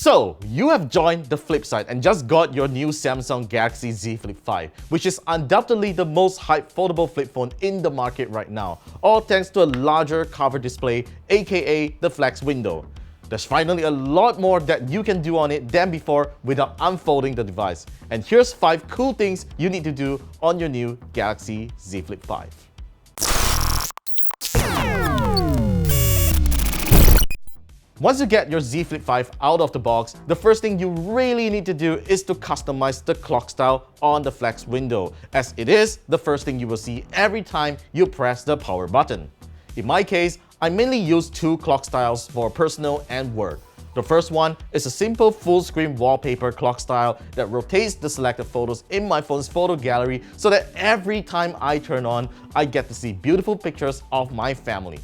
So, you have joined the flip side and just got your new Samsung Galaxy Z Flip 5, which is undoubtedly the most hyped foldable flip phone in the market right now, all thanks to a larger cover display, aka the Flex window. There's finally a lot more that you can do on it than before without unfolding the device. And here's 5 cool things you need to do on your new Galaxy Z Flip 5. Once you get your Z Flip 5 out of the box, the first thing you really need to do is to customize the clock style on the Flex window, as it is the first thing you will see every time you press the power button. In my case, I mainly use 2 clock styles for personal and work. The first one is a simple full-screen wallpaper clock style that rotates the selected photos in my phone's photo gallery so that every time I turn on, I get to see beautiful pictures of my family.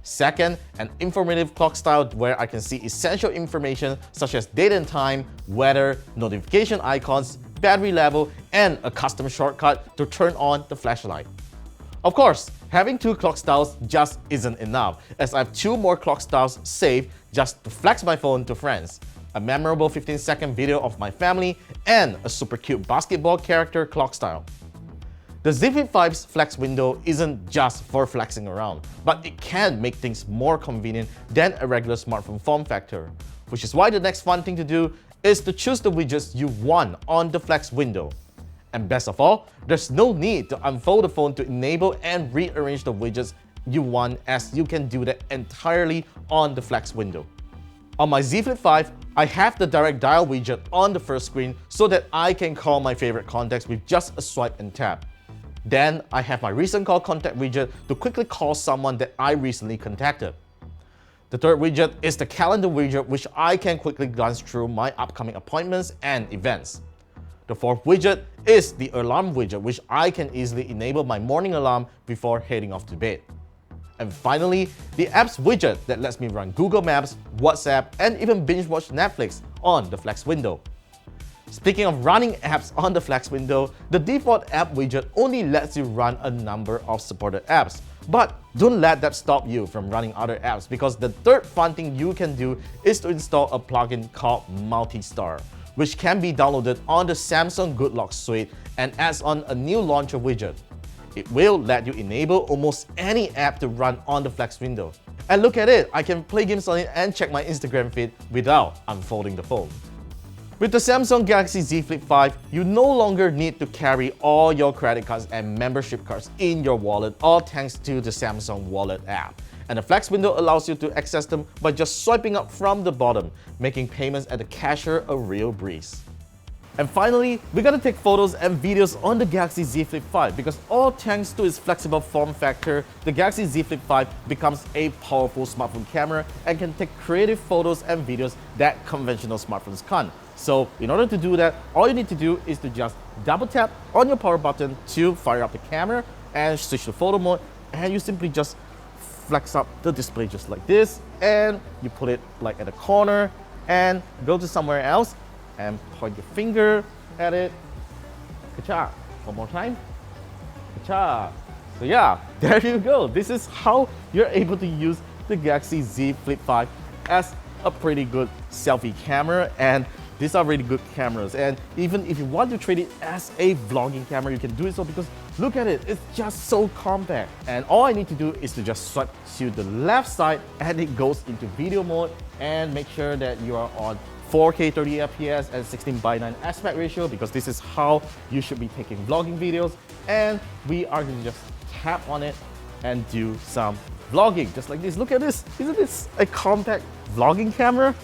Second, an informative clock style where I can see essential information such as date and time, weather, notification icons, battery level, and a custom shortcut to turn on the flashlight. Of course, having 2 clock styles just isn't enough, as I have 2 more clock styles saved just to flex my phone to friends. A memorable 15-second video of my family, and a super cute basketball character clock style. The Z Flip 5's Flex window isn't just for flexing around, but it can make things more convenient than a regular smartphone form factor. Which is why the next fun thing to do is to choose the widgets you want on the Flex window. And best of all, there's no need to unfold the phone to enable and rearrange the widgets you want, as you can do that entirely on the Flex window. On my Z Flip 5, I have the direct dial widget on the first screen so that I can call my favorite contacts with just a swipe and tap. Then I have my recent call contact widget to quickly call someone that I recently contacted. The third widget is the calendar widget, which I can quickly glance through my upcoming appointments and events. The fourth widget is the alarm widget, which I can easily enable my morning alarm before heading off to bed. And finally, the apps widget that lets me run Google Maps, WhatsApp, and even binge watch Netflix on the Flex window. Speaking of running apps on the Flex window, the default app widget only lets you run a number of supported apps. But don't let that stop you from running other apps, because the third fun thing you can do is to install a plugin called Multi-Star, which can be downloaded on the Samsung Good Lock suite and adds on a new launcher widget. It will let you enable almost any app to run on the Flex window. And look at it, I can play games on it and check my Instagram feed without unfolding the phone. With the Samsung Galaxy Z Flip 5, you no longer need to carry all your credit cards and membership cards in your wallet, all thanks to the Samsung Wallet app. And the Flex window allows you to access them by just swiping up from the bottom, making payments at the cashier a real breeze. And finally, we gotta take photos and videos on the Galaxy Z Flip 5 because all thanks to its flexible form factor, the Galaxy Z Flip 5 becomes a powerful smartphone camera and can take creative photos and videos that conventional smartphones can't. So in order to do that, all you need to do is to just double tap on your power button to fire up the camera and switch to photo mode, and you simply just flex up the display just like this, and you put it like at a corner and go to somewhere else and point your finger at it. Good job. One more time. Good job. So yeah, there you go. This is how you're able to use the Galaxy Z Flip 5 as a pretty good selfie camera, and these are really good cameras. And even if you want to treat it as a vlogging camera, you can do it so, because look at it, it's just so compact. And all I need to do is to just swipe to the left side and it goes into video mode, and make sure that you are on 4K 30 FPS and 16:9 aspect ratio, because this is how you should be taking vlogging videos. And we are going to just tap on it and do some vlogging just like this. Look at this, isn't this a compact vlogging camera?